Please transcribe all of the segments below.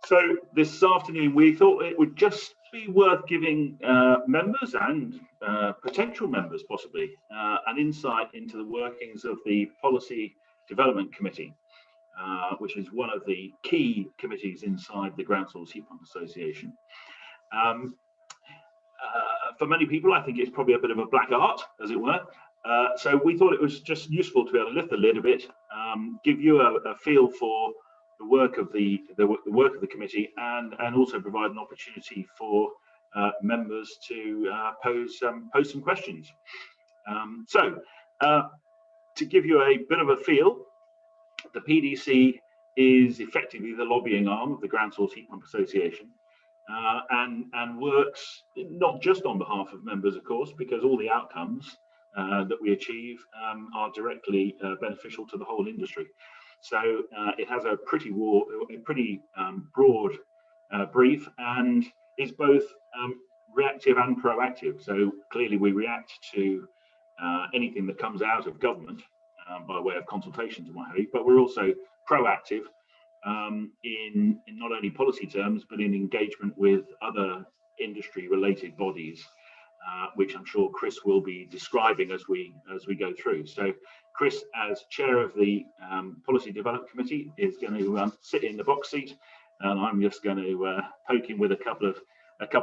So this afternoon, we thought it would just be worth giving members and potential members possibly an insight into the workings of the Policy Development Committee, which is one of the key committees inside the Ground Source Heat Pump Association. For many people, I think it's probably a bit of a black art, as it were. So we thought it was just useful to be able to lift the lid a bit, give you a feel for the work of the work of the committee, and also provide an opportunity for members to pose some questions. To give you a bit of a feel, the PDC is effectively the lobbying arm of the Ground Source Heat Pump Association, and works not just on behalf of members, of course, because all the outcomes that we achieve are directly beneficial to the whole industry. So it has a pretty broad brief, and is both reactive and proactive. So clearly we react to anything that comes out of government by way of consultations and what have you, but we're also proactive in not only policy terms, but in engagement with other industry related bodies, which I'm sure Chris will be describing as we go through. So Chris, as chair of the Policy Development Committee, is going to sit in the box seat, and I'm just going to poke him with a couple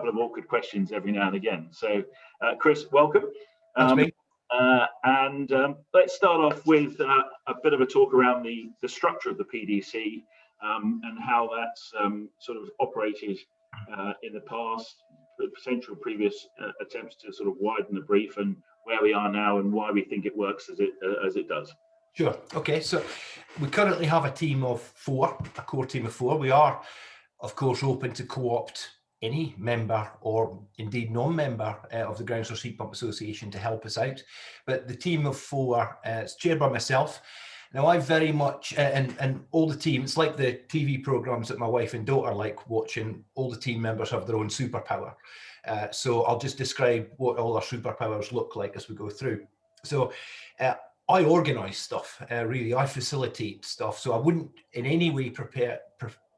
of awkward questions every now and again. So Chris, welcome. Let's start off with a bit of a talk around the structure of the PDC and how that's sort of operated in the past, potential previous attempts to sort of widen the brief, and where we are now and why we think it works as it does. Sure. Okay. So we currently have a team of 4, a core team of 4. We are, of course, open to co-opt any member or indeed non-member of the Ground Source Heat Pump Association to help us out. But the team of 4 is chaired by myself. Now, I very much, and all the team, it's like the TV programs that my wife and daughter like watching. All the team members have their own superpower. So I'll just describe what all our superpowers look like as we go through. So I organise stuff, really. I facilitate stuff. So I wouldn't in any way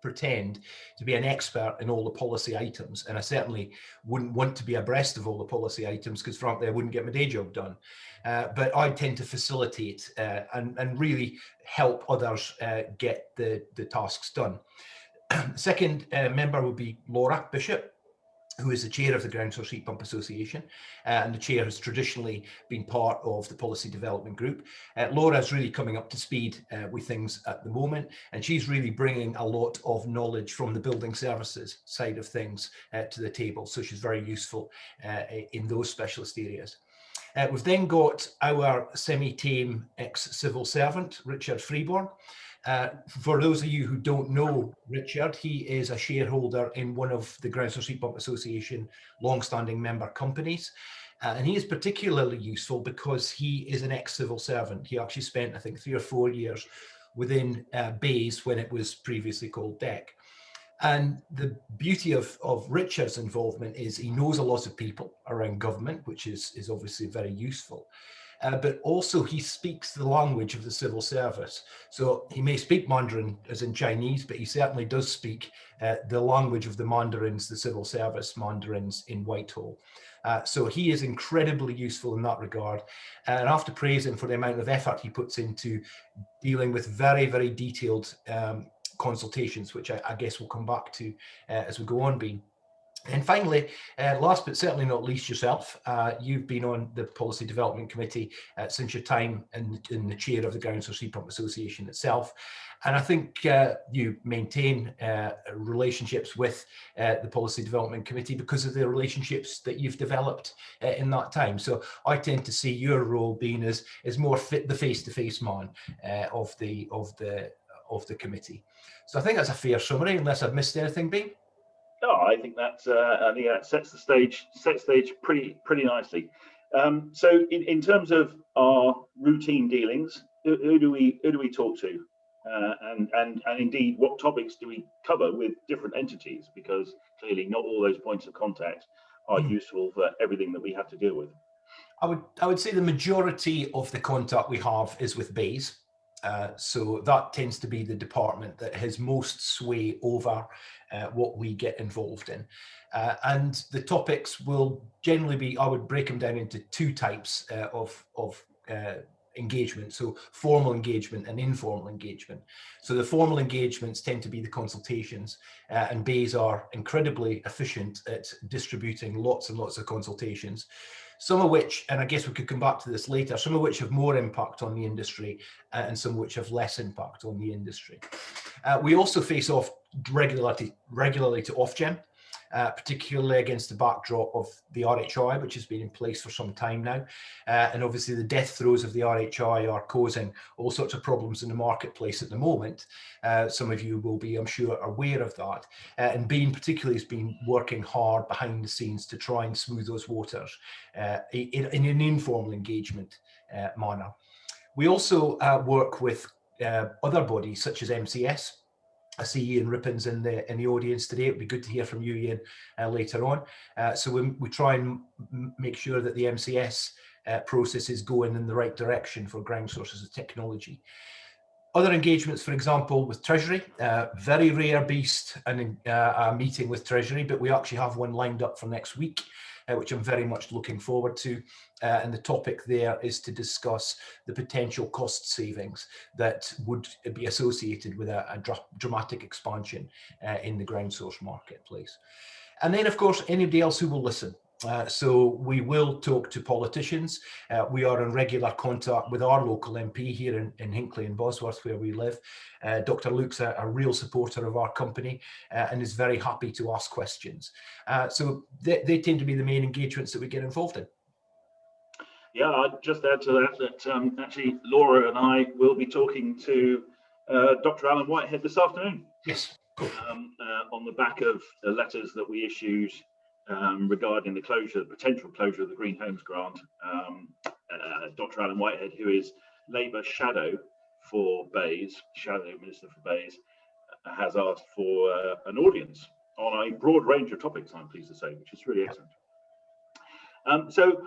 pretend to be an expert in all the policy items, and I certainly wouldn't want to be abreast of all the policy items, because frankly I wouldn't get my day job done. But I tend to facilitate and really help others get the tasks done. Second member will be Laura Bishop, who is the chair of the Ground Source Heat Pump Association, and the chair has traditionally been part of the Policy Development Group. Laura is really coming up to speed with things at the moment, and she's really bringing a lot of knowledge from the building services side of things to the table, so she's very useful in those specialist areas. We've then got our semi-tame ex-civil servant, Richard Freeborn. For those of you who don't know Richard, he is a shareholder in one of the Ground Source Heat Pump Association long-standing member companies. And he is particularly useful because he is an ex-civil servant. He actually spent, I think, 3 or 4 years within BAYS when it was previously called DEC. And the beauty of Richard's involvement is he knows a lot of people around government, which is obviously very useful. But also he speaks the language of the civil service. So he may speak Mandarin as in Chinese, but he certainly does speak the language of the Mandarins, the civil service Mandarins in Whitehall. So he is incredibly useful in that regard. And I have to praise him for the amount of effort he puts into dealing with very, very detailed consultations, which I guess we'll come back to as we go on, Bean. And finally, last but certainly not least, yourself. You've been on the Policy Development Committee since your time in the chair of the Ground Source Heat Pump Association itself. And I think you maintain relationships with the Policy Development Committee because of the relationships that you've developed in that time. So I tend to see your role being as more the face-to-face man of the committee. So I think that's a fair summary, unless I've missed anything, Bean. No, I think that sets the stage pretty nicely. So in terms of our routine dealings, who do we talk to, and indeed what topics do we cover with different entities? Because clearly not all those points of contact are useful for everything that we have to deal with. I would say the majority of the contact we have is with BAYS. So that tends to be the department that has most sway over what we get involved in. And the topics will generally be, I would break them down into two types of engagement. So formal engagement and informal engagement. So the formal engagements tend to be the consultations, and BAs are incredibly efficient at distributing lots and lots of consultations. Some of which, and I guess we could come back to this later, some of which have more impact on the industry and some which have less impact on the industry. We also face off regularly to Ofgem, particularly against the backdrop of the RHI, which has been in place for some time now. And obviously the death throes of the RHI are causing all sorts of problems in the marketplace at the moment. Some of you will be, I'm sure, aware of that. And Bain particularly has been working hard behind the scenes to try and smooth those waters in an informal engagement manner. We also work with other bodies such as MCS. I see Ian Rippin's in the audience today. It'd be good to hear from you, Ian, later on. So we try and make sure that the MCS process is going in the right direction for ground sources of technology. Other engagements, for example, with Treasury, very rare beast, and a meeting with Treasury, but we actually have one lined up for next week, which I'm very much looking forward to. And the topic there is to discuss the potential cost savings that would be associated with a dramatic expansion in the ground source marketplace. And then, of course, anybody else who will listen. So we will talk to politicians. We are in regular contact with our local MP here in Hinckley and Bosworth, where we live. Dr. Luke's a real supporter of our company and is very happy to ask questions. So they tend to be the main engagements that we get involved in. Yeah, I'd just add to that actually Laura and I will be talking to Dr. Alan Whitehead this afternoon. Yes, cool. On the back of the letters that we issued regarding the potential closure of the Green Homes Grant. Dr. Alan Whitehead, who is Labour shadow for BAs, shadow minister for BAs, has asked for an audience on a broad range of topics, I'm pleased to say, which is really excellent. So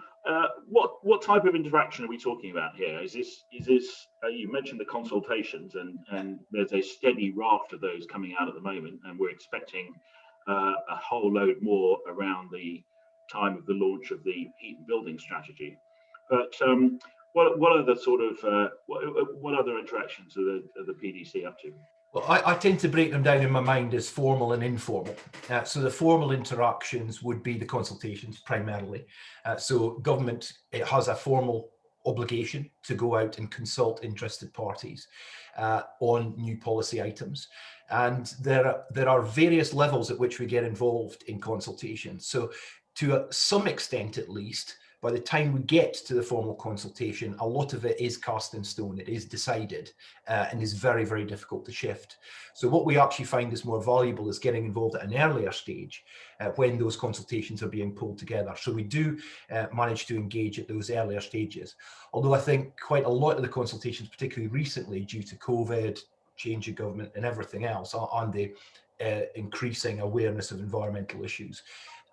what type of interaction are we talking about here? Is this you mentioned the consultations, and there's a steady raft of those coming out at the moment, and we're expecting a whole load more around the time of the launch of the heat and building strategy. But what are the sort of what other interactions are the PDC up to? Well, I tend to break them down in my mind as formal and informal. So the formal interactions would be the consultations primarily. So government, it has a formal obligation to go out and consult interested parties on new policy items. And there are various levels at which we get involved in consultations. So to some extent, at least, by the time we get to the formal consultation, a lot of it is cast in stone. It is decided and is very, very difficult to shift. So what we actually find is more valuable is getting involved at an earlier stage when those consultations are being pulled together. So we do manage to engage at those earlier stages. Although I think quite a lot of the consultations, particularly recently due to COVID, change of government and everything else, and the increasing awareness of environmental issues,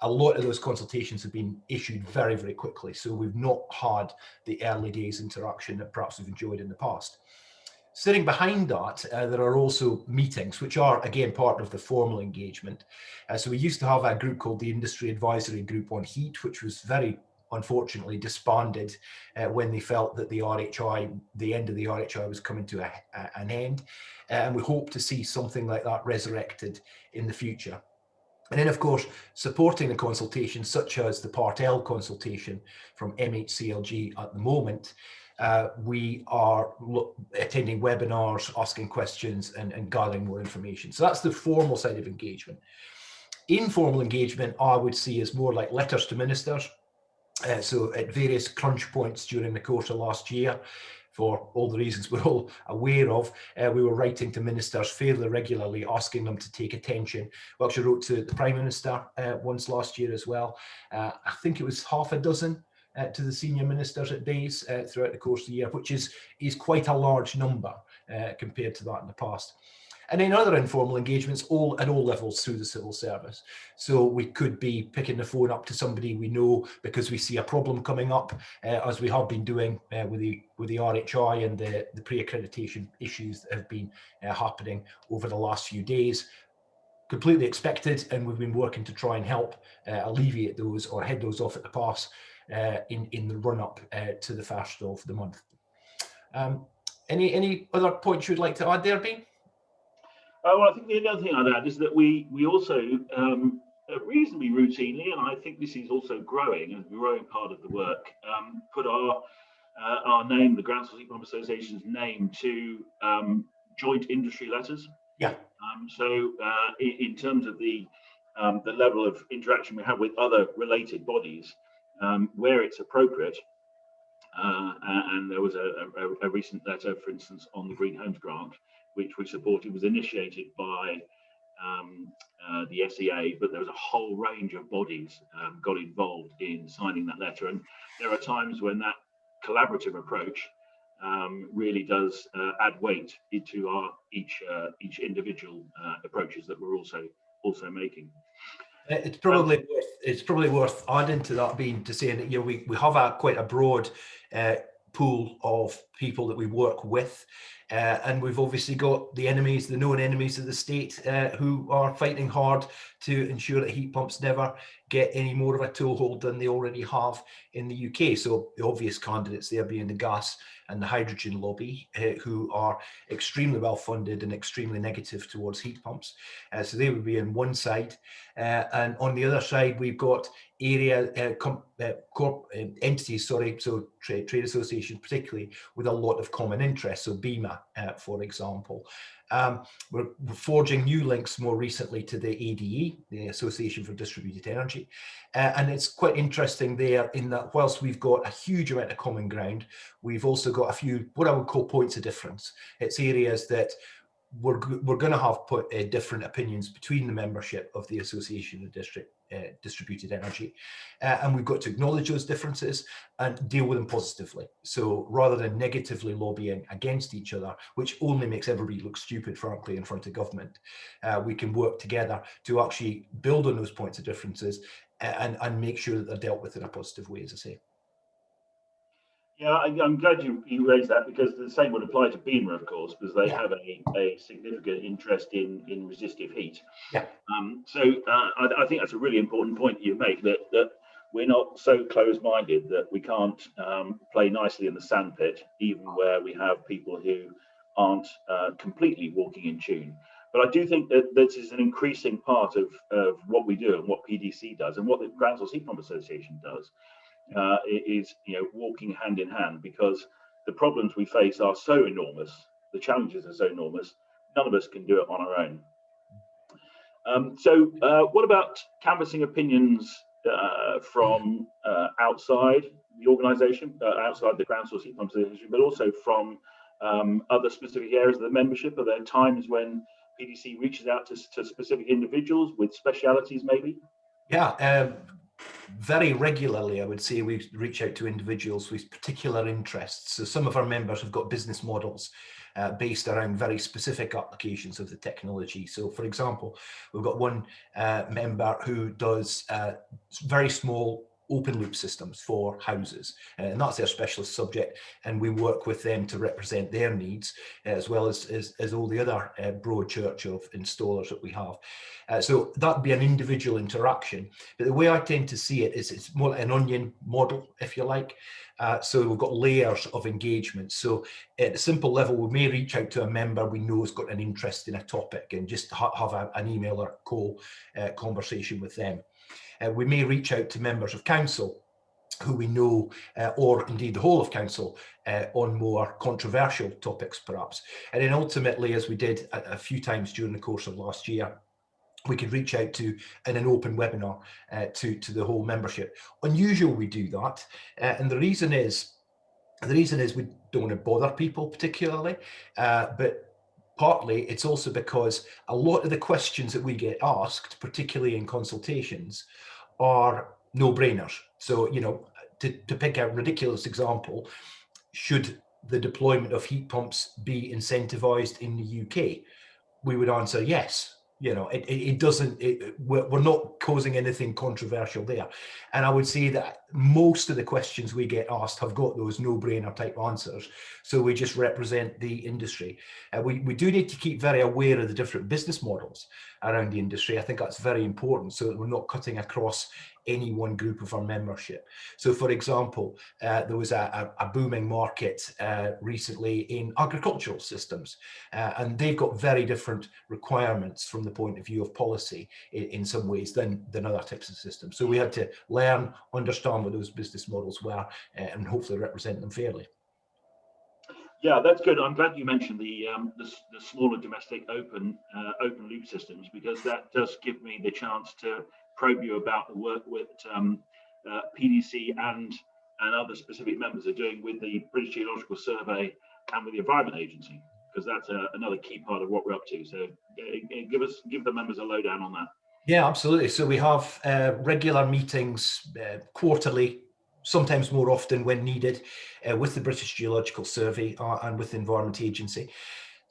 a lot of those consultations have been issued very, very quickly. So we've not had the early days interaction that perhaps we've enjoyed in the past. Sitting behind that, there are also meetings, which are, again, part of the formal engagement. So we used to have a group called the Industry Advisory Group on Heat, which was very unfortunately disbanded when they felt that the RHI, the end of the RHI was coming to an end. And we hope to see something like that resurrected in the future. And then, of course, supporting the consultations, such as the Part L consultation from MHCLG at the moment, we are attending webinars, asking questions and gathering more information. So that's the formal side of engagement. Informal engagement, I would see as more like letters to ministers. So at various crunch points during the course of last year, for all the reasons we're all aware of, we were writing to ministers fairly regularly, asking them to take attention. We actually wrote to the Prime Minister once last year as well. I think it was half a dozen to the senior ministers at BAs throughout the course of the year, which is quite a large number compared to that in the past. And then other informal engagements at all levels through the civil service. So we could be picking the phone up to somebody we know because we see a problem coming up, as we have been doing with the RHI and the pre-accreditation issues that have been happening over the last few days. Completely expected, and we've been working to try and help alleviate those or head those off at the pass in the run-up to the first of the month. Any other points you'd like to add there, Bean? Well, I think the other thing I'd add is that we also reasonably routinely, and I think this is also growing, a growing part of the work, put our name, the Ground Source Heat Pump Association's name, to joint industry letters. Yeah. So in terms of the level of interaction we have with other related bodies, where it's appropriate, and there was a recent letter, for instance, on the Green Homes Grant, which we supported, was initiated by the SEA, but there was a whole range of bodies got involved in signing that letter. And there are times when that collaborative approach really does add weight into our each individual approaches that we're also making. It's probably worth adding to that, being to say that we have quite a broad pool of people that we work with, and we've obviously got the known enemies of the state who are fighting hard to ensure that heat pumps never get any more of a toehold than they already have in the UK. So the obvious candidates there being the gas and the hydrogen lobby, who are extremely well funded and extremely negative towards heat pumps. So they would be on one side, and on the other side we've got entities, so trade associations particularly, with a lot of common interests. So BEMA, for example. We're forging new links more recently to the ADE, the Association for Distributed Energy. And it's quite interesting there in that whilst we've got a huge amount of common ground, we've also got a few, what I would call points of difference. It's areas that we're going to have different opinions between the membership of the Association of Distributed Energy, and we've got to acknowledge those differences and deal with them positively. So rather than negatively lobbying against each other, which only makes everybody look stupid, frankly, in front of government, we can work together to actually build on those points of differences and make sure that they're dealt with in a positive way, as I say. Yeah, I'm glad you raised that, because the same would apply to BEMA, of course, because they have a significant interest in resistive heat. Yeah. So I think that's a really important point that you make, that we're not so close-minded that we can't play nicely in the sandpit, even where we have people who aren't completely walking in tune. But I do think that this is an increasing part of what we do and what PDC does and what the Ground Source Heat Pump Association does. Is walking hand in hand, because the problems we face are so enormous, the challenges are so enormous, none of us can do it on our own. So what about canvassing opinions from outside the organisation, outside the Ground Source Heat Pump Association, but also from other specific areas of the membership? Are there times when PDC reaches out to specific individuals with specialities, maybe? Yeah. Very regularly, I would say, we reach out to individuals with particular interests. So some of our members have got business models based around very specific applications of the technology. So, for example, we've got one member who does very small open loop systems for houses, and that's their specialist subject, and we work with them to represent their needs, as well as all the other broad church of installers that we have. So that'd be an individual interaction, but the way I tend to see it is it's more an onion model, if you like. So we've got layers of engagement. So at a simple level, we may reach out to a member we know has got an interest in a topic and just have an email or call conversation with them. We may reach out to members of council who we know, or indeed the whole of council, on more controversial topics perhaps. And then ultimately, as we did a few times during the course of last year, we could reach out to in an open webinar to the whole membership. Unusual we do that, and the reason is we don't want to bother people particularly, but partly it's also because a lot of the questions that we get asked, particularly in consultations, are no-brainers. So, to pick a ridiculous example, should the deployment of heat pumps be incentivized in the UK? we would answer yes. You know, it doesn't, we're not causing anything controversial there. And I would say that most of the questions we get asked have got those no-brainer type answers. So we just represent the industry. We do need to keep very aware of the different business models around the industry. I think that's very important so that we're not cutting across any one group of our membership. So for example, there was a booming market recently in agricultural systems, and they've got very different requirements from the point of view of policy in some ways than other types of systems. So we had to learn, understand what those business models were, and hopefully represent them fairly. Yeah, that's good. I'm glad you mentioned the smaller domestic open loop systems, because that does give me the chance to probe you about the work with PDC and other specific members are doing with the British Geological Survey and with the Environment Agency, because that's another key part of what we're up to. So give the members a lowdown on that. Yeah, absolutely. So we have regular meetings quarterly, sometimes more often when needed, with the British Geological Survey and with the Environment Agency.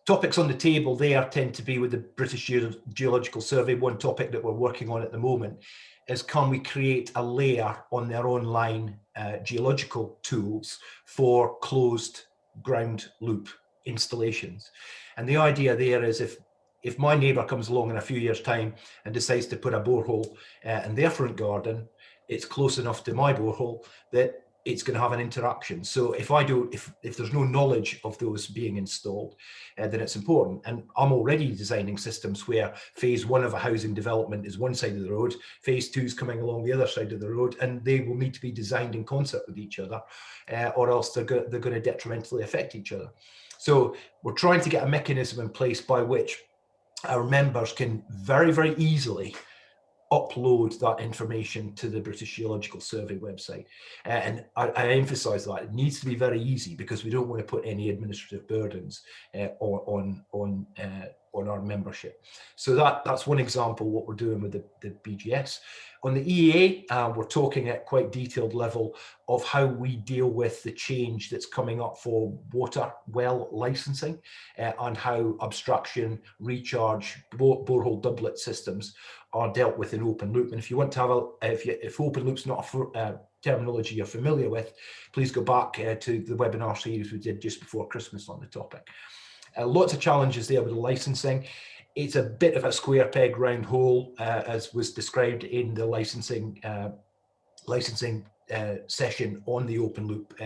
Topics on the table there tend to be with the British Geological Survey. One topic that we're working on at the moment is, can we create a layer on their online geological tools for closed ground loop installations? And the idea there is, if my neighbour comes along in a few years' time and decides to put a borehole in their front garden, it's close enough to my borehole that it's going to have an interaction. So if there's no knowledge of those being installed, then it's important. And I'm already designing systems where phase 1 of a housing development is one side of the road, phase 2 is coming along the other side of the road, and they will need to be designed in concert with each other, or else they're going to detrimentally affect each other. So we're trying to get a mechanism in place by which our members can very, very easily upload that information to the British Geological Survey website. And I emphasize that it needs to be very easy, because we don't want to put any administrative burdens on our membership. So that's one example what we're doing with the BGS. On the EEA, we're talking at quite detailed level of how we deal with the change that's coming up for water well licensing, and how abstraction, recharge, borehole doublet systems are dealt with in open loop. And if you want to have if open loop's not a terminology you're familiar with, please go back to the webinar series we did just before Christmas on the topic. Lots of challenges there with the licensing. It's a bit of a square peg round hole, as was described in the licensing session on the open loop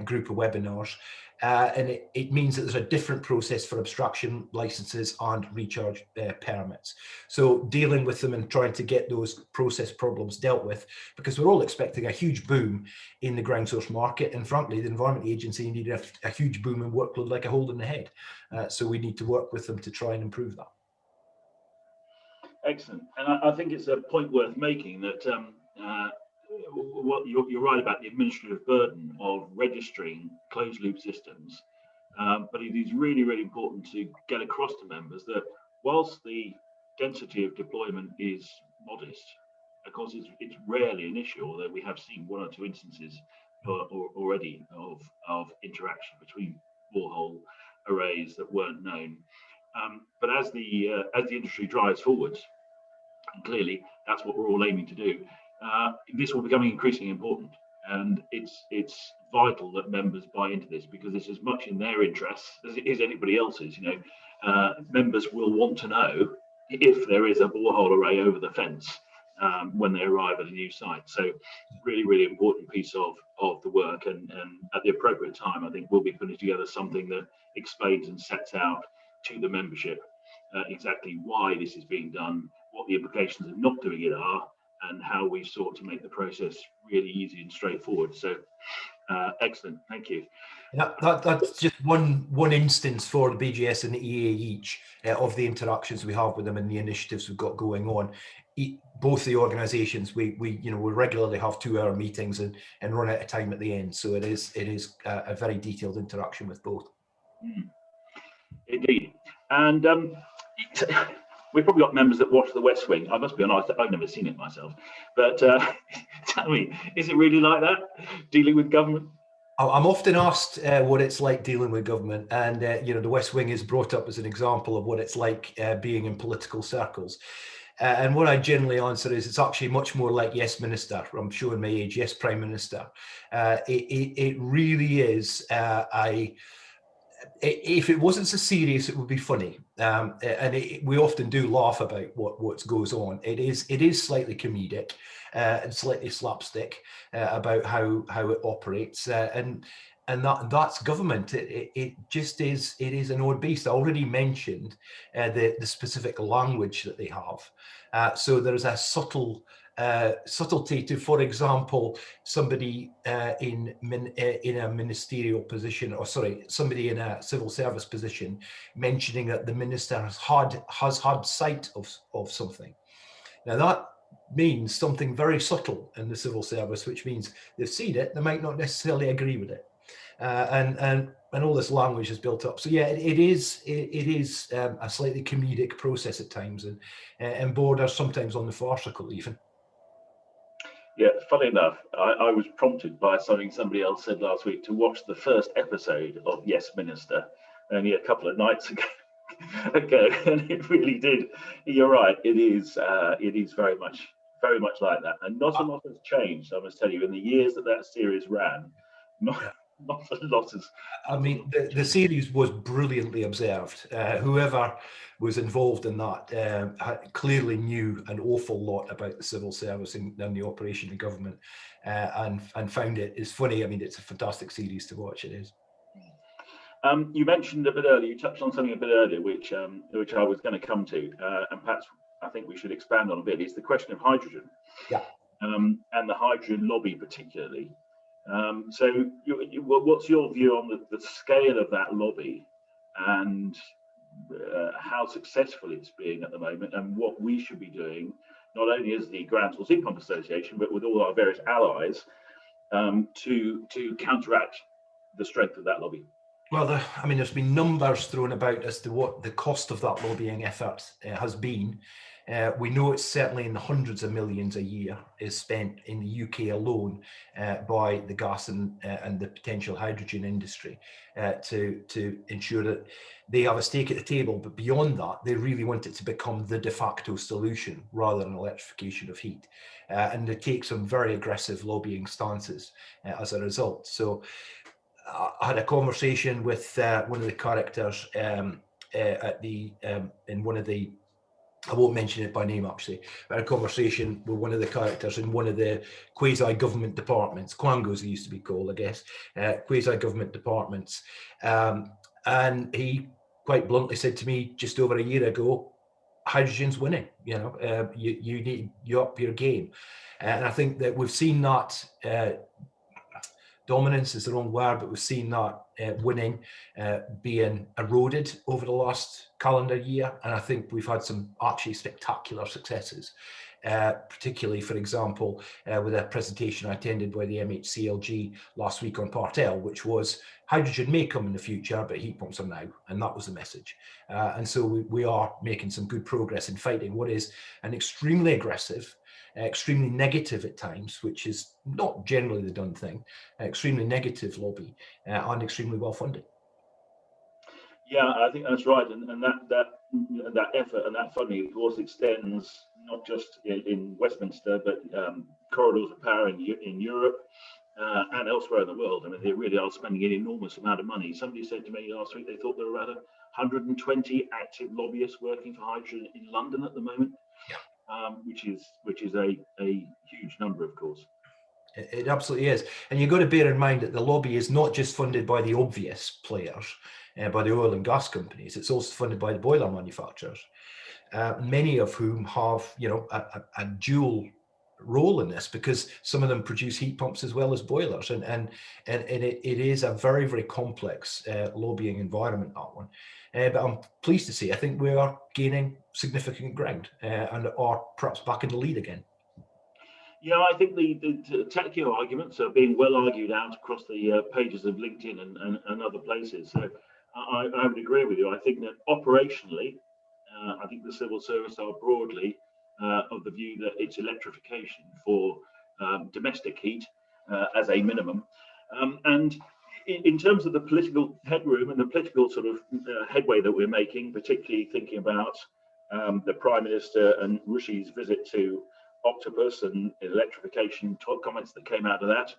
group of webinars. And it means that there's a different process for abstraction licenses and recharge permits. So dealing with them and trying to get those process problems dealt with, because we're all expecting a huge boom in the ground source market, and frankly the Environment Agency needed a huge boom in workload like a hole in the head. So we need to work with them to try and improve that. Excellent. And I think it's a point worth making that you're right about the administrative burden of registering closed loop systems, but it is really, really important to get across to members that whilst the density of deployment is modest, of course it's rarely an issue, although we have seen 1 or 2 instances already of interaction between borehole arrays that weren't known. But as the industry drives forwards, and clearly that's what we're all aiming to do, this will become increasingly important, and it's vital that members buy into this, because it's as much in their interests as it is anybody else's. You know, members will want to know if there is a borehole array over the fence when they arrive at a new site. So really, really important piece of the work, and at the appropriate time, I think we'll be putting together something that explains and sets out to the membership exactly why this is being done, what the implications of not doing it are, and how we sought to make the process really easy and straightforward. So excellent, thank you. Yeah, that's just one instance for the BGS and the EA each of the interactions we have with them and the initiatives we've got going on. Both the organisations, we regularly have 2-hour meetings and run out of time at the end. So it is a very detailed interaction with both. Indeed, and we've probably got members that watch The West Wing. I must be honest, I've never seen it myself. But tell me, is it really like that, dealing with government? I'm often asked what it's like dealing with government, and the West Wing is brought up as an example of what it's like being in political circles. And what I generally answer is it's actually much more like yes, Minister. I'm showing my age. Yes, Prime Minister. It really is if it wasn't so serious, it would be funny. And we often do laugh about what goes on. It is slightly comedic and slightly slapstick about how it operates. And that's government. It just is. It is an odd beast. I already mentioned the specific language that they have. So there is a subtlety to, for example, somebody in a ministerial position, or sorry, somebody in a civil service position, mentioning that the minister has had sight of something. Now that means something very subtle in the civil service, which means they've seen it, they might not necessarily agree with it, and all this language is built up. So yeah, it is a slightly comedic process at times, and borders sometimes on the farcical even. Yeah, funny enough, I was prompted by something somebody else said last week to watch the first episode of Yes, Minister, only a couple of nights ago, and it really did. You're right. It is very much like that, and not a lot has changed. I must tell you, in the years that series ran, not a lot has. I mean, the series was brilliantly observed. Whoever was involved in that clearly knew an awful lot about the civil service and the operation of government, and found it is funny. I mean, it's a fantastic series to watch. It is. You mentioned a bit earlier. You touched on something a bit earlier, which I was going to come to, and perhaps I think we should expand on a bit. Is the question of hydrogen, yeah, and the hydrogen lobby particularly. So, what's your view on the scale of that lobby, and how successful it's being at the moment, and what we should be doing, not only as the Ground Source Heat Pump Association, but with all our various allies, to counteract the strength of that lobby? Well, I mean, there's been numbers thrown about as to what the cost of that lobbying effort has been. We know it's certainly in the hundreds of millions a year is spent in the UK alone by the gas and the potential hydrogen industry to ensure that they have a stake at the table. But beyond that, they really want it to become the de facto solution rather than electrification of heat. And they take some very aggressive lobbying stances as a result. So I had a conversation with one of the characters at the in one of the, I won't mention it by name actually, but I had a conversation with one of the characters in one of the quasi-government departments, Quangos they used to be called, I guess, quasi-government departments, and he quite bluntly said to me just over a year ago, hydrogen's winning, you know, you need you up your game, and I think that we've seen that. Dominance is the wrong word, but we've seen that winning being eroded over the last calendar year. And I think we've had some actually spectacular successes, particularly, for example, with a presentation I attended by the MHCLG last week on Part L, which was hydrogen may come in the future, but heat pumps are now. And that was the message. And so we are making some good progress in fighting what is an extremely aggressive, extremely negative at times, which is not generally the done thing, extremely negative lobby and extremely well funded. Yeah, I think that's right, and that effort and that funding, of course, extends not just in Westminster, but corridors of power in Europe and elsewhere in the world. I mean, they really are spending an enormous amount of money. Somebody said to me last week they thought there were about 120 active lobbyists working for hydrogen in London at the moment. Yeah. Which is a huge number, of course. It absolutely is. And you've got to bear in mind that the lobby is not just funded by the obvious players, by the oil and gas companies, it's also funded by the boiler manufacturers, many of whom have, you know, a dual role in this, because some of them produce heat pumps as well as boilers, and it is a very, very complex lobbying environment, that one. But I'm pleased to say I think we are gaining significant ground and are perhaps back in the lead again. Yeah, I think the technical arguments are being well argued out across the pages of LinkedIn and other places. So I would agree with you. I think that operationally, I think the civil service are broadly of the view that it's electrification for domestic heat as a minimum. And in terms of the political headroom and the political sort of headway that we're making, particularly thinking about the Prime Minister and Rishi's visit to Octopus and electrification comments that came out of that,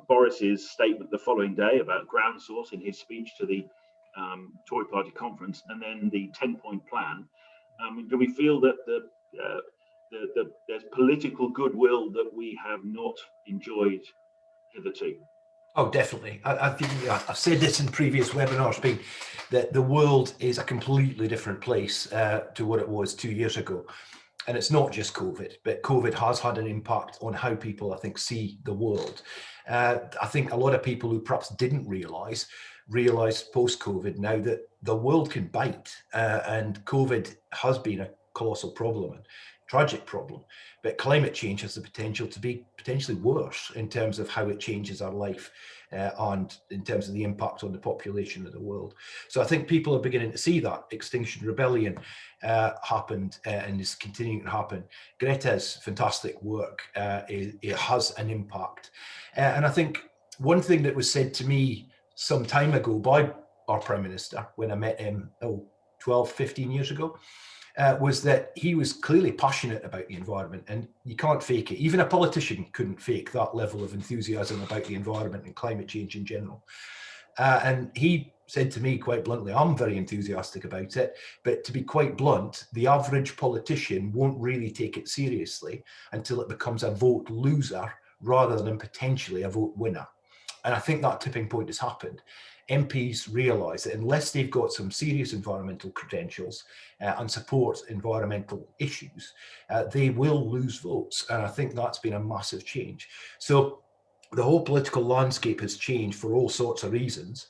Boris's statement the following day about ground source in his speech to the Tory party conference, and then the 10-point plan. Do we feel that there's political goodwill that we have not enjoyed hitherto? Oh, definitely. I think I've said this in previous webinars, being that the world is a completely different place to what it was 2 years ago. And it's not just COVID, but COVID has had an impact on how people, I think, see the world. I think a lot of people who perhaps didn't realise post-COVID now that the world can bite, and COVID has been a colossal problem and tragic problem, but climate change has the potential to be potentially worse in terms of how it changes our life and in terms of the impact on the population of the world. So I think people are beginning to see that. Extinction Rebellion happened and is continuing to happen. Greta's fantastic work, it has an impact. And I think one thing that was said to me some time ago by our Prime Minister when I met him 12, 15 years ago, was that he was clearly passionate about the environment, and you can't fake it. Even a politician couldn't fake that level of enthusiasm about the environment and climate change in general. And he said to me quite bluntly, I'm very enthusiastic about it, but to be quite blunt, the average politician won't really take it seriously until it becomes a vote loser rather than potentially a vote winner. And I think that tipping point has happened. MPs realise that unless they've got some serious environmental credentials and support environmental issues, they will lose votes. And I think that's been a massive change. So the whole political landscape has changed for all sorts of reasons.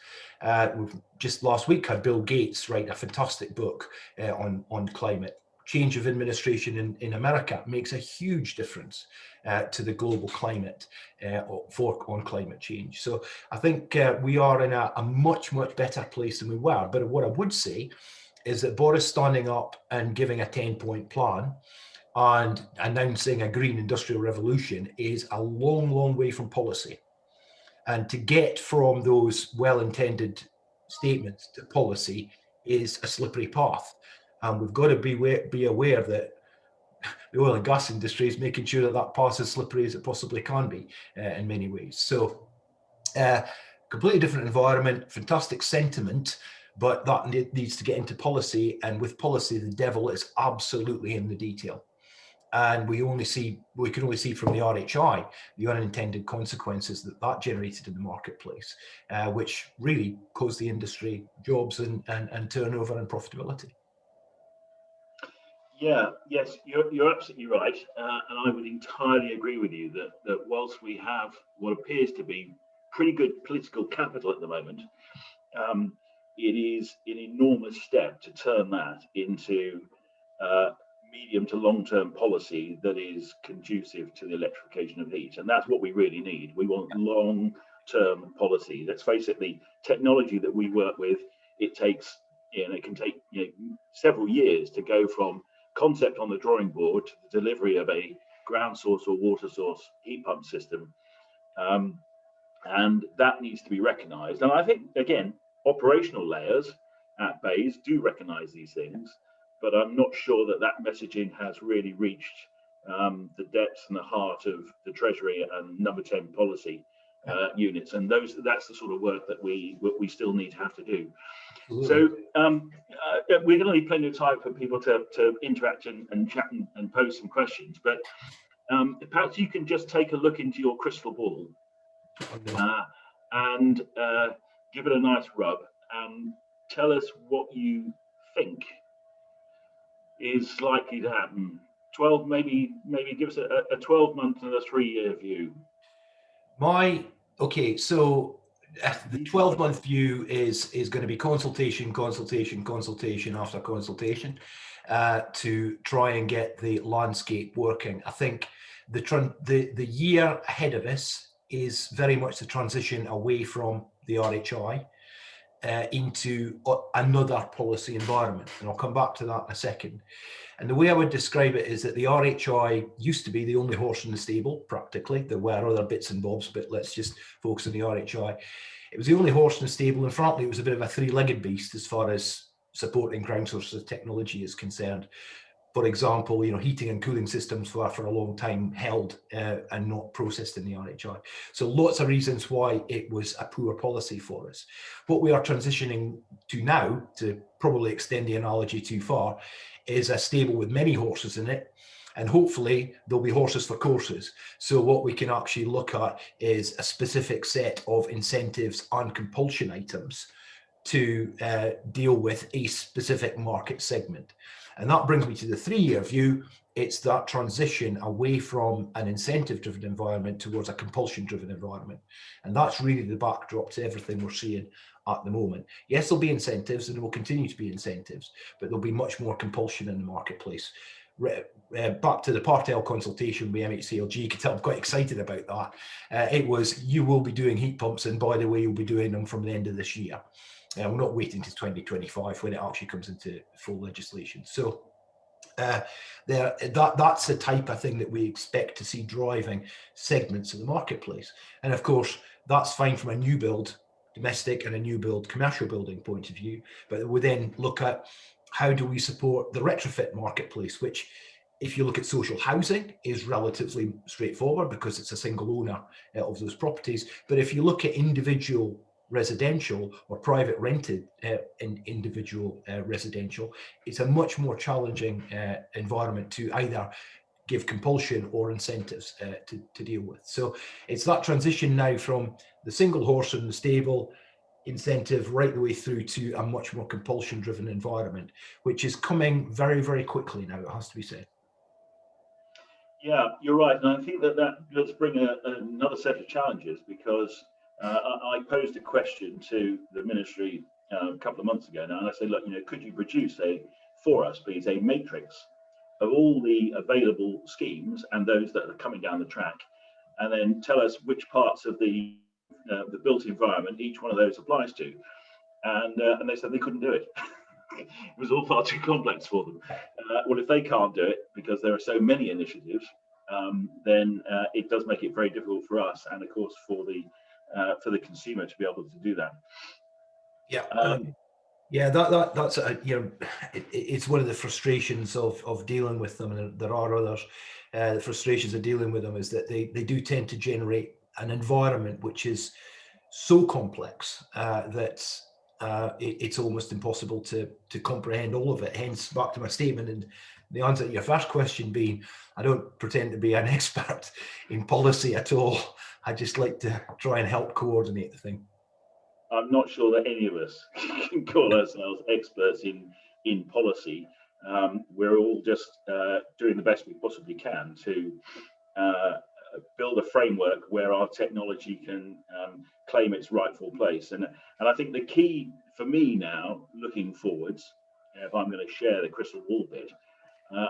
We've just last week had Bill Gates write a fantastic book on climate. Change of administration in America makes a huge difference to the global climate on climate change. So I think we are in a much, much better place than we were. But what I would say is that Boris standing up and giving a 10-point plan and announcing a green industrial revolution is a long, long way from policy. And to get from those well-intended statements to policy is a slippery path. And we've got to be aware that the oil and gas industry is making sure that that path is as slippery as it possibly can be in many ways. So completely different environment, fantastic sentiment, but that needs to get into policy. And with policy, the devil is absolutely in the detail. And we can only see from the RHI the unintended consequences that generated in the marketplace, which really caused the industry jobs and turnover and profitability. Yes, you're absolutely right, and I would entirely agree with you that whilst we have what appears to be pretty good political capital at the moment, it is an enormous step to turn that into medium to long-term policy that is conducive to the electrification of heat, and that's what we really need. We want long-term policy. Let's face it, the technology that we work with, it can take several years to go from concept on the drawing board to the delivery of a ground source or water source heat pump system, and that needs to be recognized. And I think, again, operational layers at BEIS do recognize these things, but I'm not sure that messaging has really reached the depths and the heart of the Treasury and number 10 policy units, and that's the sort of work that we still need to have to do. So we're going to need plenty of time for people to interact and chat and pose some questions, but perhaps you can just take a look into your crystal ball and give it a nice rub and tell us what you think is likely to happen. 12, maybe give us a 12-month and a 3-year view. So the 12-month view is going to be consultation after consultation to try and get the landscape working. I think the year ahead of us is very much the transition away from the RHI into another policy environment. And I'll come back to that in a second. And the way I would describe it is that the RHI used to be the only horse in the stable, practically. There were other bits and bobs, but let's just focus on the RHI. It was the only horse in the stable, and frankly, it was a bit of a three-legged beast as far as supporting ground sources technology is concerned. For example, heating and cooling systems were for a long time held and not processed in the RHI. So lots of reasons why it was a poor policy for us. What we are transitioning to now, to probably extend the analogy too far, is a stable with many horses in it. And hopefully there'll be horses for courses. So what we can actually look at is a specific set of incentives and compulsion items to deal with a specific market segment. And that brings me to the 3-year view. It's that transition away from an incentive-driven environment towards a compulsion-driven environment. And that's really the backdrop to everything we're seeing at the moment. Yes, there'll be incentives, and there will continue to be incentives, but there'll be much more compulsion in the marketplace. Back to the Partel consultation with MHCLG, you can tell I'm quite excited about that. It was, you will be doing heat pumps, and by the way, you'll be doing them from the end of this year. We're not waiting to 2025 when it actually comes into full legislation. So that's the type of thing that we expect to see driving segments of the marketplace. And of course, that's fine from a new build domestic and a new build commercial building point of view, but we then look at how do we support the retrofit marketplace, which, if you look at social housing, is relatively straightforward because it's a single owner of those properties. But if you look at individual residential or private rented individual residential, it's a much more challenging environment to either give compulsion or incentives to deal with. So it's that transition now from the single horse in the stable incentive right the way through to a much more compulsion driven environment, which is coming very, very quickly now, it has to be said. Yeah, you're right. And I think that does bring another set of challenges, because I posed a question to the ministry a couple of months ago now, and I said, look, could you produce for us, please, a matrix of all the available schemes and those that are coming down the track, and then tell us which parts of the built environment each one of those applies to. And they said they couldn't do it. It was all far too complex for them. Well, if they can't do it because there are so many initiatives, then it does make it very difficult for us, and of course for the consumer to be able to do that. Yeah, that's it's one of the frustrations of dealing with them, and there are others. The frustrations of dealing with them is that they do tend to generate an environment which is so complex that it's almost impossible to comprehend all of it. Hence, back to my statement and the answer to your first question being, I don't pretend to be an expert in policy at all. I just like to try and help coordinate the thing. I'm not sure that any of us can call ourselves experts in policy. We're all just doing the best we possibly can to build a framework where our technology can claim its rightful place. And I think the key for me now, looking forwards, if I'm going to share the crystal ball bit,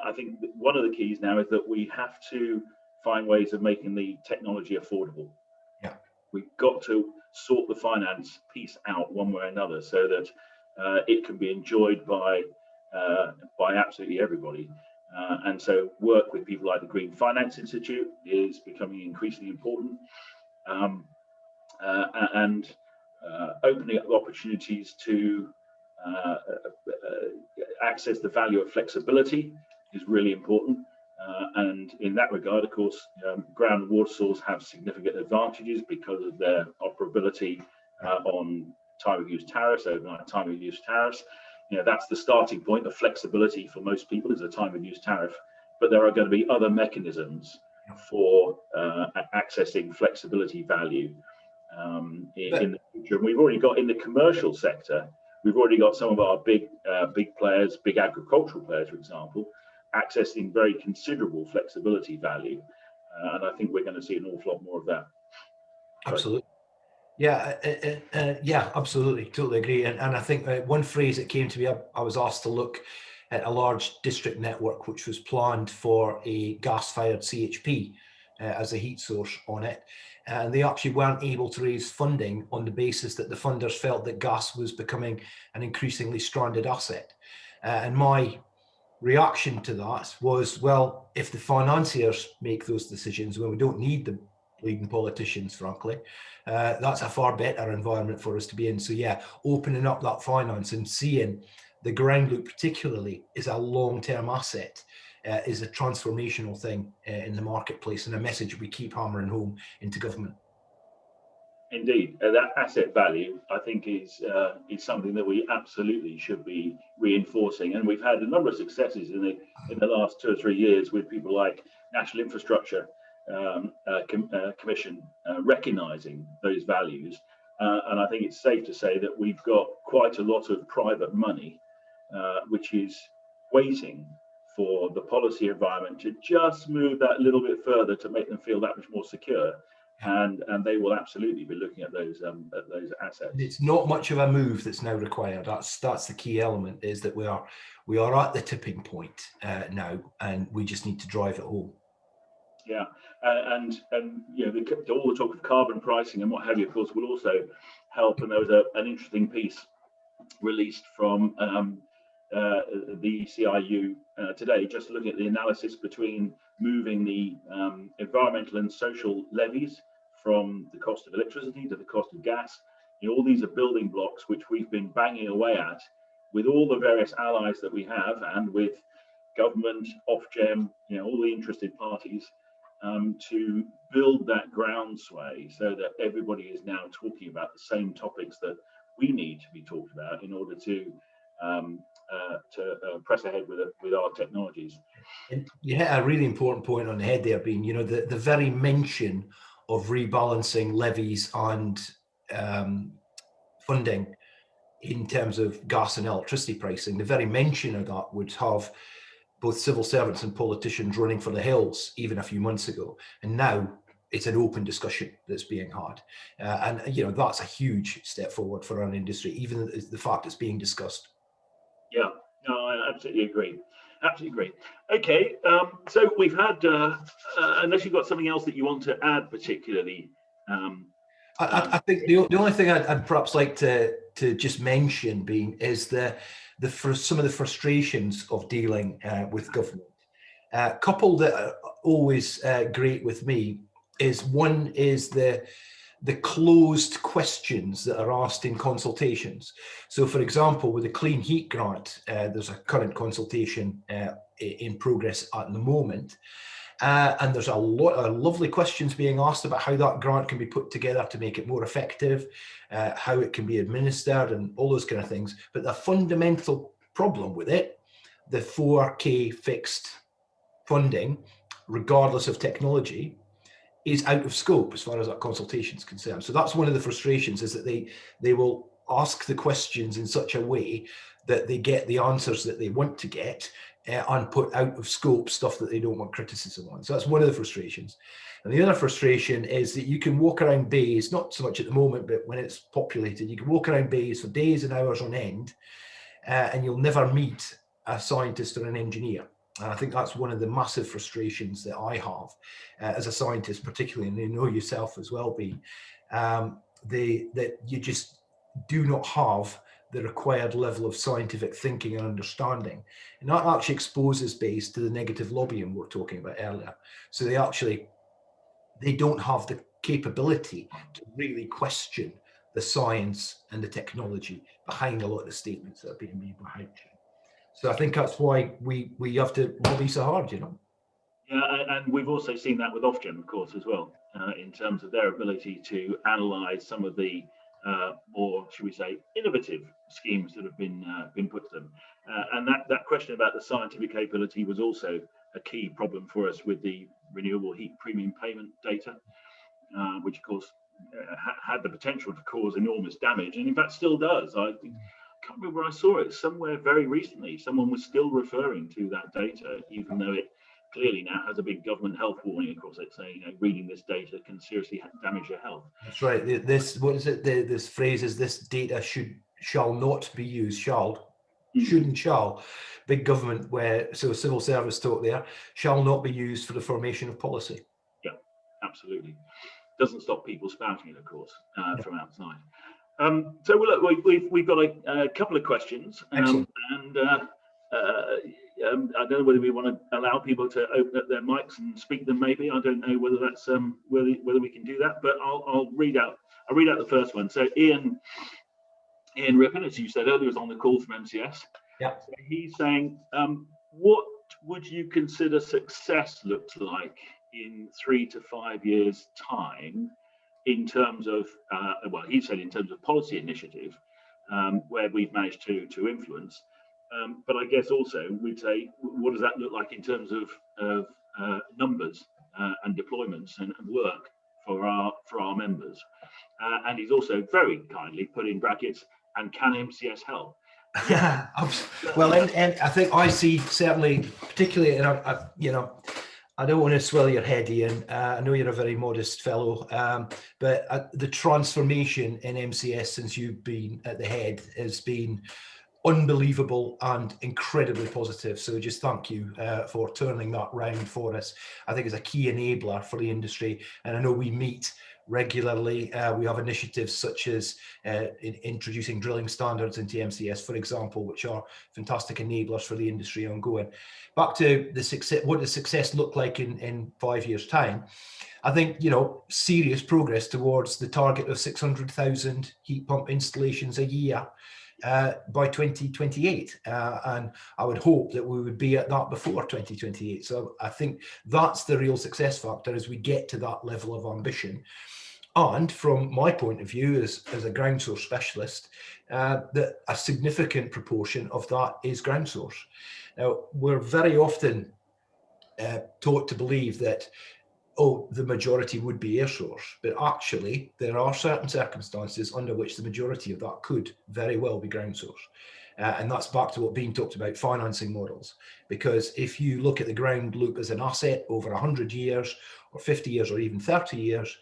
I think that one of the keys now is that we have to find ways of making the technology affordable. Yeah, we've got to sort the finance piece out one way or another, so that it can be enjoyed by absolutely everybody. And so work with people like the Green Finance Institute is becoming increasingly important, and opening up opportunities to access the value of flexibility is really important. And in that regard, of course, ground and water source have significant advantages because of their operability on time of use tariffs, overnight time of use tariffs. That's the starting point of flexibility for most people, is a time of use tariff. But there are going to be other mechanisms for accessing flexibility value in the future. And we've already got in the commercial sector, we've already got some of our big players, big agricultural players, for example, accessing very considerable flexibility value. And I think we're going to see an awful lot more of that. Absolutely. Yeah, yeah, absolutely. Totally agree. And I think one phrase that came to me, I was asked to look at a large district network which was planned for a gas-fired CHP as a heat source on it. And they actually weren't able to raise funding on the basis that the funders felt that gas was becoming an increasingly stranded asset. And my reaction to that was, well, if the financiers make those decisions, when we don't need the leading politicians, frankly, that's a far better environment for us to be in. So yeah, opening up that finance and seeing the ground loop particularly is a long-term asset, is a transformational thing in the marketplace, and a message we keep hammering home into government. Indeed, that asset value, I think, is something that we absolutely should be reinforcing. And we've had a number of successes in the last 2 or 3 years with people like National Infrastructure Commission recognising those values. And I think it's safe to say that we've got quite a lot of private money, which is waiting for the policy environment to just move that little bit further to make them feel that much more secure. And they will absolutely be looking at those assets. It's not much of a move that's now required. That's the key element, is that we are at the tipping point now, and we just need to drive it home. Yeah, and you know, all the talk of carbon pricing and what have you, of course, will also help. And there was an interesting piece released from the CIU today, just looking at the analysis between moving the environmental and social levies from the cost of electricity to the cost of gas. You know, all these are building blocks which we've been banging away at with all the various allies that we have, and with government, Ofgem, you know, all the interested parties, to build that groundsway so that everybody is now talking about the same topics that we need to be talked about in order to press ahead with our technologies. And you hit a really important point on the head there, being, you know, the very mention of rebalancing levies and funding in terms of gas and electricity pricing. The very mention of that would have both civil servants and politicians running for the hills even a few months ago, and now it's an open discussion that's being had, and you know, that's a huge step forward for our industry, even the fact it's being discussed. Yeah, no, I absolutely agree. Absolutely agree. Okay, so we've had, unless you've got something else that you want to add particularly. I think the only thing I'd perhaps like to just mention is some of the frustrations of dealing with government. A couple that are always great with me is, one is the closed questions that are asked in consultations. So for example, with the Clean Heat Grant, there's a current consultation in progress at the moment. And there's a lot of lovely questions being asked about how that grant can be put together to make it more effective, how it can be administered, and all those kind of things. But the fundamental problem with it, the 4K fixed funding, regardless of technology, is out of scope as far as that consultation is concerned. So that's one of the frustrations, is that they will ask the questions in such a way that they get the answers that they want to get, and put out of scope stuff that they don't want criticism on. So that's one of the frustrations. And the other frustration is that you can walk around bays, not so much at the moment, but when it's populated, you can walk around bays for days and hours on end, and you'll never meet a scientist or an engineer. And I think that's one of the massive frustrations that I have as a scientist, particularly, and you know yourself as well, B, that you just do not have the required level of scientific thinking and understanding. And that actually exposes base to the negative lobbying we were talking about earlier. So they don't have the capability to really question the science and the technology behind a lot of the statements that are being made behind you. So I think that's why we have to lobby so hard, you know. Yeah, and we've also seen that with Ofgem, of course, as well, in terms of their ability to analyse some of the more, should we say, innovative schemes that have been put to them. And that question about the scientific capability was also a key problem for us with the renewable heat premium payment data, which of course had the potential to cause enormous damage, and in fact still does. I can't remember where I saw it, somewhere very recently. Someone was still referring to that data, even though it clearly now has a big government health warning across it, saying, you know, reading this data can seriously damage your health. That's right. This, what is it? This phrase is, this data shall not be used. Should and shall. Big government, where so civil service talk there, shall not be used for the formation of policy. Yeah, absolutely. Doesn't stop people spouting it, of course, No. from outside. So well, look, we've got a couple of questions, Excellent. and I don't know whether we want to allow people to open up their mics and speak them. Maybe I don't know whether that's whether we can do that, but I'll read out the first one. So Ian Rippon, as you said earlier, was on the call from MCS. Yeah. So he's saying, what would you consider success looks like in 3 to 5 years' time, in terms of, well, he said in terms of policy initiative, where we've managed to influence, but I guess also we'd say, what does that look like in terms of numbers and deployments and work for our members? And he's also very kindly put in brackets, and can MCS help? Yeah. Well, and I think I see certainly, particularly, and I don't want to swell your head, Ian. I know you're a very modest fellow, but the transformation in MCS since you've been at the head has been unbelievable and incredibly positive. So just thank you for turning that round for us. I think it's a key enabler for the industry, and I know we meet regularly. We have initiatives such as introducing drilling standards into MCS, for example, which are fantastic enablers for the industry ongoing. Back to the success, what does success look like in 5 years' time? I think, serious progress towards the target of 600,000 heat pump installations a year by 2028, and I would hope that we would be at that before 2028. So I think that's the real success factor as we get to that level of ambition. And from my point of view as a ground source specialist, that a significant proportion of that is ground source. Now, we're very often taught to believe that, the majority would be air source, but actually there are certain circumstances under which the majority of that could very well be ground source. And that's back to what Bean talked about, financing models. Because if you look at the ground loop as an asset over 100 years or 50 years or even 30 years,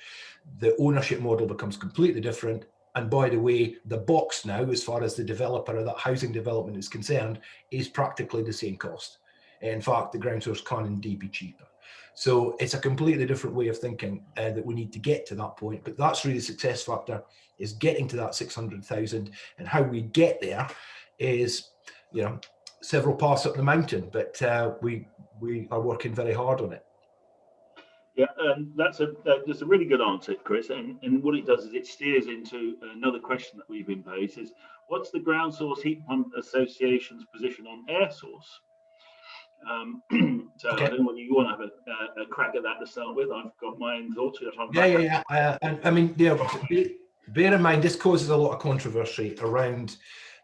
the ownership model becomes completely different. And by the way, the box now, as far as the developer or that housing development is concerned, is practically the same cost. In fact, the ground source can indeed be cheaper. So it's a completely different way of thinking that we need to get to that point. But that's really the success factor, is getting to that 600,000. And how we get there is, several paths up the mountain, but we are working very hard on it. Yeah, that's a really good answer, Chris. And what it does is it steers into another question that we've been posed: is what's the Ground Source Heat Pump Association's position on air source? So okay. I don't know whether you want to have a crack at that to start with. I've got my own thoughts. Yeah. And I mean, bear in mind, this causes a lot of controversy around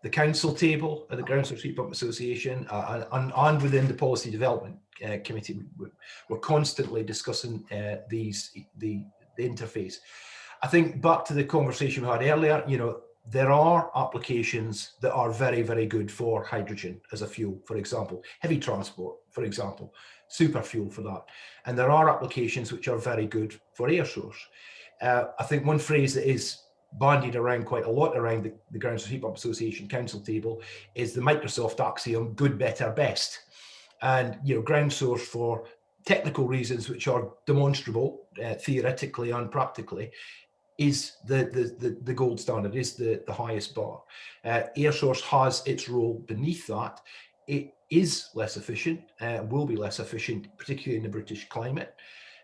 the council table at the Ground Source Heat Pump Association and within the Policy Development Committee. We're constantly discussing the interface. I think back to the conversation we had earlier, there are applications that are very, very good for hydrogen as a fuel, for example, heavy transport, for example, super fuel for that. And there are applications which are very good for air source. I think one phrase that is bandied around quite a lot around the Ground Source Heat Pump Association council table is the Microsoft axiom, good, better, best. And, ground source for technical reasons which are demonstrable, theoretically and practically, is the gold standard, is the highest bar. Air source has its role beneath that. It is less efficient, will be less efficient, particularly in the British climate,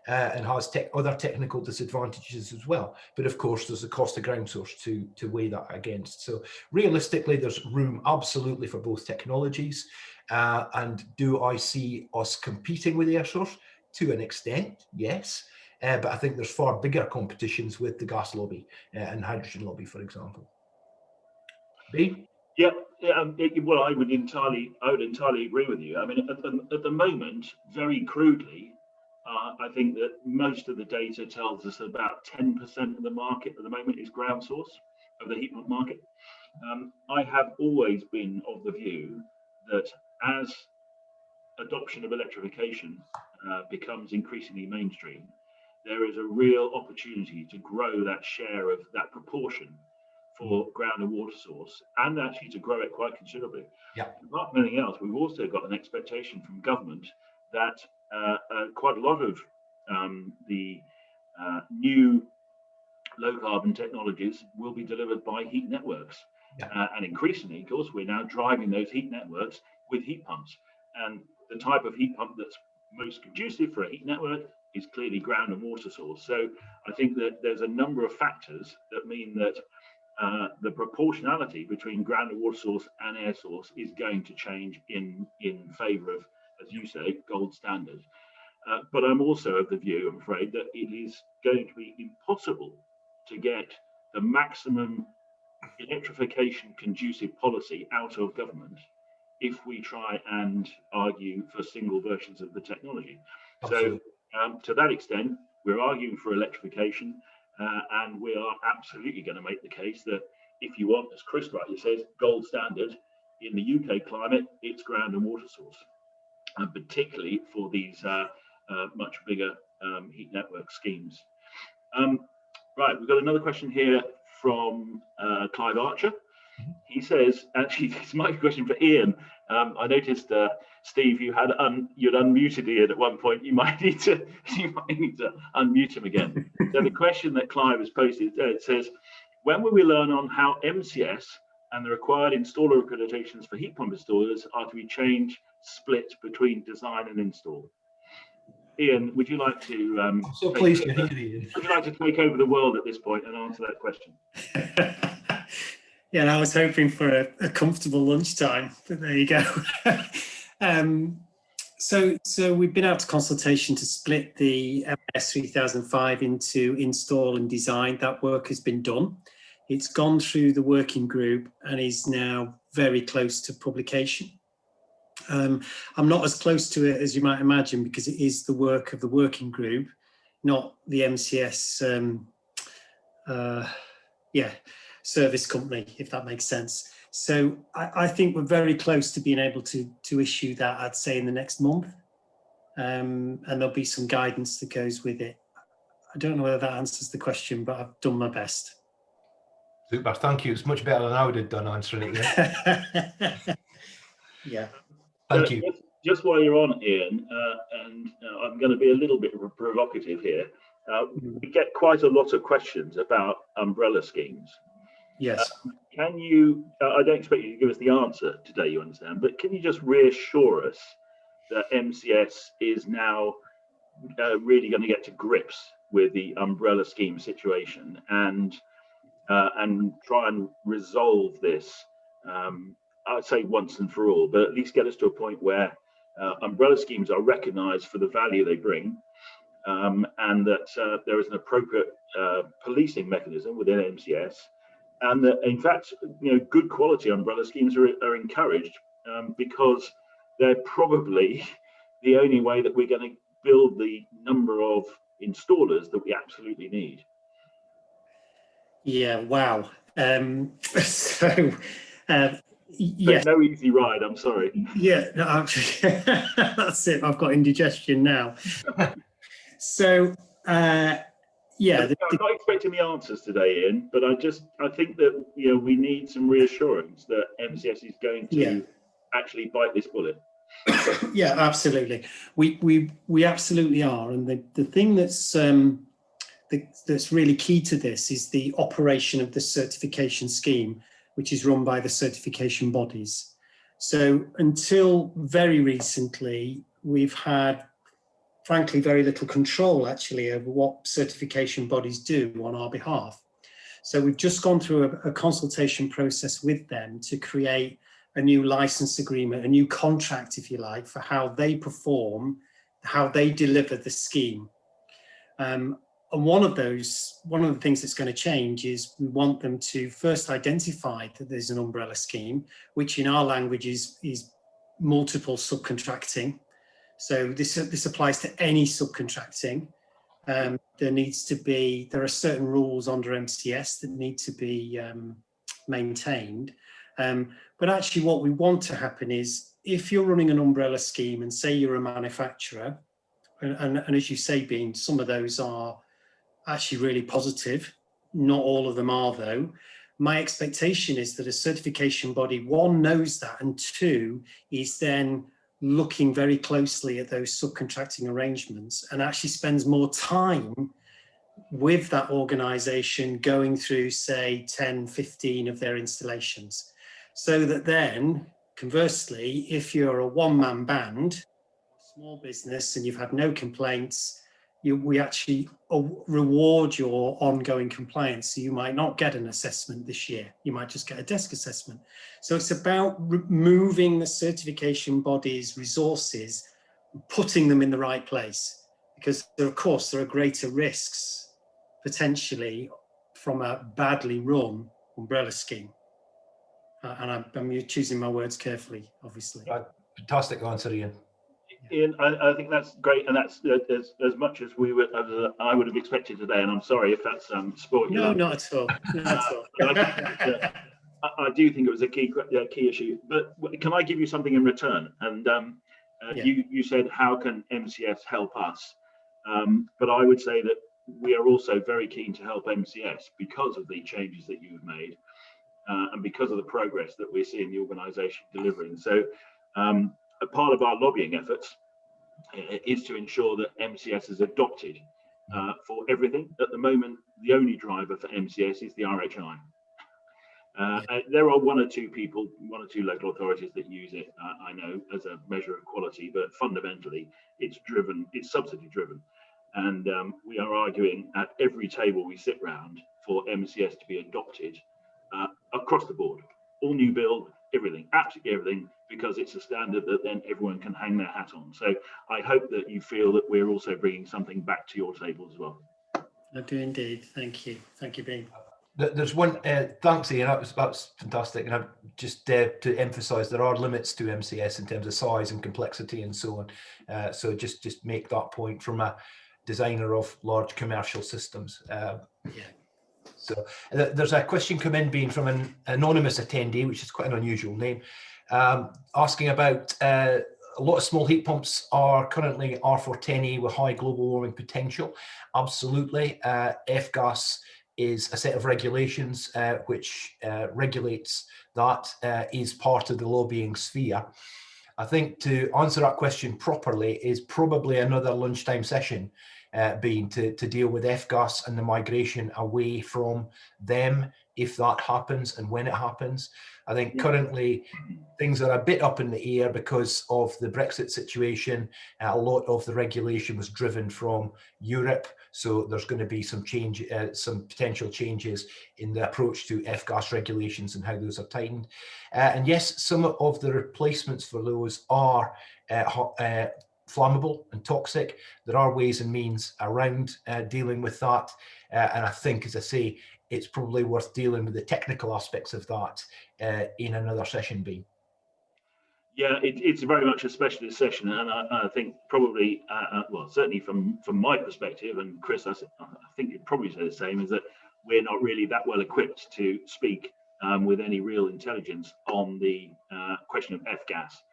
and has other technical disadvantages as well. But of course, there's the cost of ground source to weigh that against. So realistically, there's room absolutely for both technologies. And do I see us competing with air source? To an extent, yes. But I think there's far bigger competitions with the gas lobby and hydrogen lobby, for example. B? Yeah. Well, I would entirely agree with you. I mean, at the moment, very crudely, I think that most of the data tells us about 10% of the market at the moment is ground source of the heat pump market. I have always been of the view that as adoption of electrification becomes increasingly mainstream, there is a real opportunity to grow that share of that proportion for ground and water source, and actually to grow it quite considerably. Yeah. Apart from anything else, we've also got an expectation from government that quite a lot of the new low carbon technologies will be delivered by heat networks. And increasingly, of course, we're now driving those heat networks with heat pumps. And the type of heat pump that's most conducive for a heat network is clearly ground and water source. So I think that there's a number of factors that mean that the proportionality between ground and water source and air source is going to change in favour of, as you say, gold standard. But I'm also of the view, I'm afraid, that it is going to be impossible to get the maximum electrification conducive policy out of government if we try and argue for single versions of the technology. Absolutely. So to that extent, we're arguing for electrification, and we are absolutely going to make the case that if you want, as Chris rightly says, gold standard in the UK climate, it's ground and water source, and particularly for these much bigger heat network schemes. Right, we've got another question here from Clive Archer. He says, actually, this might be a question for Ian. I noticed, Steve, you'd unmuted Ian at one point. You might need to unmute him again. So the question that Clive has posted, it says, when will we learn on how MCS and the required installer accreditations for heat pump installers are to be changed, split between design and install? Ian, would you like to? I'm so pleased to hear Ian. Would you like to take over the world at this point and answer that question? Yeah, I was hoping for a comfortable lunchtime, but there you go. So we've been out to consultation to split the MS 3005 into install and design. That work has been done. It's gone through the working group and is now very close to publication. I'm not as close to it as you might imagine because it is the work of the working group, not the MCS service company, if that makes sense. So I think we're very close to being able to issue that, I'd say, in the next month. And there'll be some guidance that goes with it. I don't know whether that answers the question, but I've done my best. Super, thank you. It's much better than I would have done answering it. Yeah. Thank you. Just while you're on, Ian, and I'm going to be a little bit provocative here. We get quite a lot of questions about umbrella schemes. Yes. Can you, I don't expect you to give us the answer today, you understand, but can you just reassure us that MCS is now really going to get to grips with the umbrella scheme situation and try and resolve this, I'd say once and for all, but at least get us to a point where umbrella schemes are recognised for the value they bring, and that there is an appropriate policing mechanism within MCS, and that in fact, good quality umbrella schemes are encouraged because they're probably the only way that we're going to build the number of installers that we absolutely need. Yeah, wow. Yes. No easy ride, I'm sorry. Yeah, no, that's it. I've got indigestion now. So, yeah. I'm not expecting the answers today, Ian, but I think that we need some reassurance that MCS is going to actually bite this bullet. Yeah, absolutely. We absolutely are, and the thing that's really key to this is the operation of the certification scheme, which is run by the certification bodies. So until very recently, we've had, frankly, very little control actually over what certification bodies do on our behalf. So we've just gone through a consultation process with them to create a new license agreement, a new contract, if you like, for how they perform, how they deliver the scheme. And one of the things that's going to change is we want them to first identify that there's an umbrella scheme, which in our language is multiple subcontracting. So this applies to any subcontracting. There are certain rules under MCS that need to be maintained. But actually what we want to happen is if you're running an umbrella scheme and say you're a manufacturer, and as you say, Bean, some of those are actually really positive. Not all of them are, though. My expectation is that a certification body, one, knows that, and two, is then looking very closely at those subcontracting arrangements and actually spends more time with that organisation going through, say, 10, 15 of their installations. So that then, conversely, if you're a one-man band, small business, and you've had no complaints, we actually reward your ongoing compliance. So you might not get an assessment this year. You might just get a desk assessment. So it's about moving the certification body's resources, putting them in the right place, because of course there are greater risks potentially from a badly run umbrella scheme. And I'm choosing my words carefully, obviously. Fantastic answer, Ian. Ian, I think that's great, and that's as much as I would have expected today. And I'm sorry if that's spoiled you. No, not at all. Not at all. I do think it was a key issue. But can I give you something in return? And Yeah. you said, how can MCS help us? But I would say that we are also very keen to help MCS because of the changes that you've made, and because of the progress that we're seeing the organisation delivering. So a part of our lobbying efforts is to ensure that MCS is adopted for everything. At the moment, the only driver for MCS is the RHI. There are one or two local authorities that use it, I know, as a measure of quality, but fundamentally it's subsidy driven. And we are arguing at every table we sit round for MCS to be adopted across the board, all new build, everything, absolutely everything, because it's a standard that then everyone can hang their hat on. So I hope that you feel that we're also bringing something back to your table as well. I do indeed. Thank you. Thank you, Bean. There's one, thanks Ian, that's fantastic. And I've just to emphasise there are limits to MCS in terms of size and complexity and so on. So just make that point from a designer of large commercial systems. Yeah. So there's a question come in, Bean, from an anonymous attendee, which is quite an unusual name, asking about a lot of small heat pumps are currently R410A with high global warming potential. Absolutely. F-gas is a set of regulations which regulates that, is part of the lobbying sphere. I think to answer that question properly is probably another lunchtime session, being to deal with F-gas and the migration away from them, if that happens and when it happens. I think currently things are a bit up in the air because of the Brexit situation. A lot of the regulation was driven from Europe, so there's going to be some change, some potential changes in the approach to F-gas regulations and how those are tightened. And yes, some of the replacements for those are flammable and toxic. There are ways and means around dealing with that. And I think, as I say, it's probably worth dealing with the technical aspects of that in another session, Bean. Yeah, it's very much a specialist session, and I think probably, well, certainly from my perspective, and Chris, I think you'd probably say the same, is that we're not really that well equipped to speak with any real intelligence on the question of F-gas.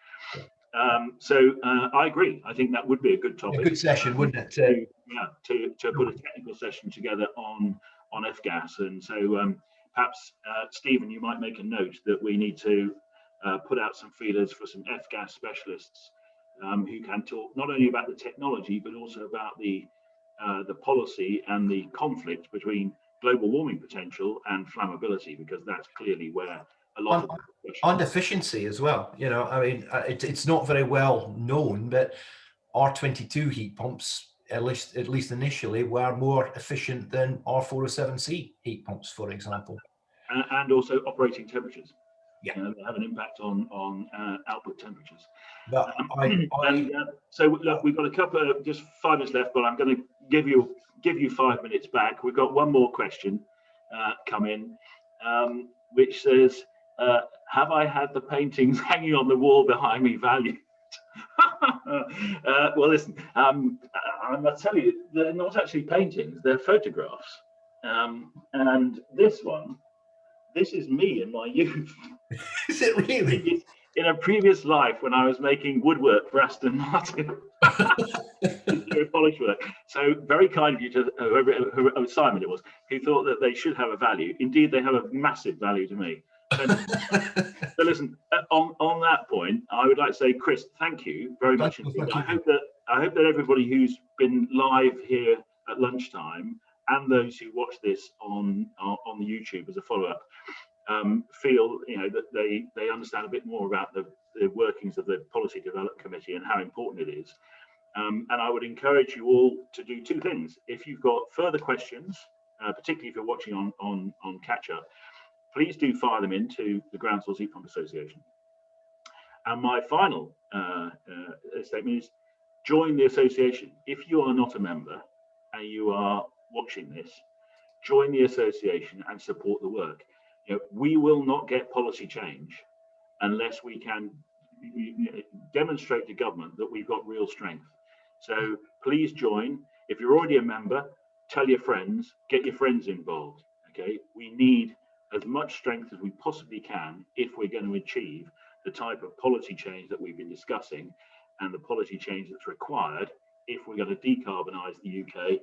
So I agree. I think that would be a good topic. A good session, wouldn't it? To put a technical session together on F-gas, and so perhaps Stephen, you might make a note that we need to put out some feelers for some F-gas specialists who can talk not only about the technology but also about the policy and the conflict between global warming potential and flammability, because that's clearly where a lot of and efficiency as well. You know, I mean, it's not very well known, but R22 heat pumps, at least initially, were more efficient than R407C heat pumps, for example. And also operating temperatures. Yeah, they have an impact on output temperatures. But so look, we've got a couple of just 5 minutes left, but I'm going to give you 5 minutes back. We've got one more question come in, which says, have I had the paintings hanging on the wall behind me valued? Well, listen, I must tell you, they're not actually paintings, they're photographs. And this is me in my youth. Is it really? In a previous life when I was making woodwork for Aston Martin. Polish work. So very kind of you to whoever Simon it was, who thought that they should have a value. Indeed, they have a massive value to me. So listen, on that point, I would like to say, Chris, thank you very much indeed. I hope that everybody who's been live here at lunchtime and those who watch this on the YouTube as a follow-up feel, you know, that they understand a bit more about the workings of the Policy Development Committee and how important it is. And I would encourage you all to do two things. If you've got further questions, particularly if you're watching on catch up, please do fire them into the Ground Source Heat Pump Association. And my final statement is join the association. If you are not a member and you are watching this, join the association and support the work. You know, we will not get policy change unless we can demonstrate to government that we've got real strength. So please join. If you're already a member, tell your friends, get your friends involved. Okay, we need as much strength as we possibly can if we're going to achieve the type of policy change that we've been discussing and the policy change that's required if we're going to decarbonise the UK.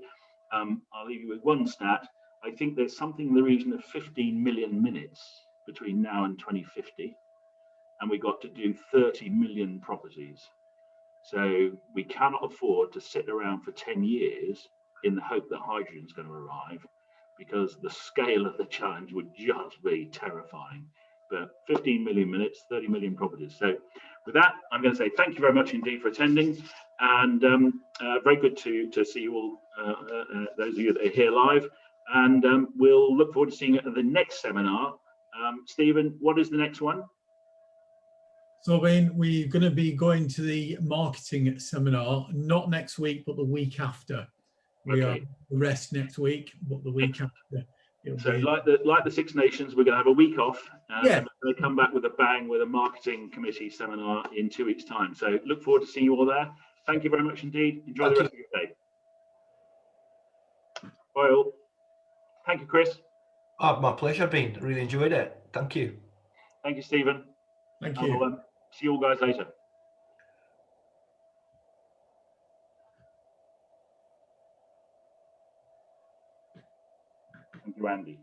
I'll leave you with one stat. I think there's something in the region of 15 million minutes between now and 2050, and we've got to do 30 million properties. So we cannot afford to sit around for 10 years in the hope that hydrogen is going to arrive, because the scale of the challenge would just be terrifying. But 15 million minutes, 30 million properties. So with that, I'm going to say thank you very much indeed for attending, and very good to see you all, those of you that are here live, and we'll look forward to seeing you at the next seminar. Stephen, what is the next one? So we're going to be going to the marketing seminar, not next week, but the week after. We are rest next week, but the week after. So like the Six Nations, we're going to have a week off, and we're going to come back with a bang with a marketing committee seminar in 2 weeks' time. So look forward to seeing you all there. Thank you very much indeed. Enjoy the rest of your day. Bye all. Thank you, Chris. Oh, my pleasure, Ben. Really enjoyed it. Thank you. Thank you, Stephen. Thank you. I'll see you all guys later. Thank you, Andy.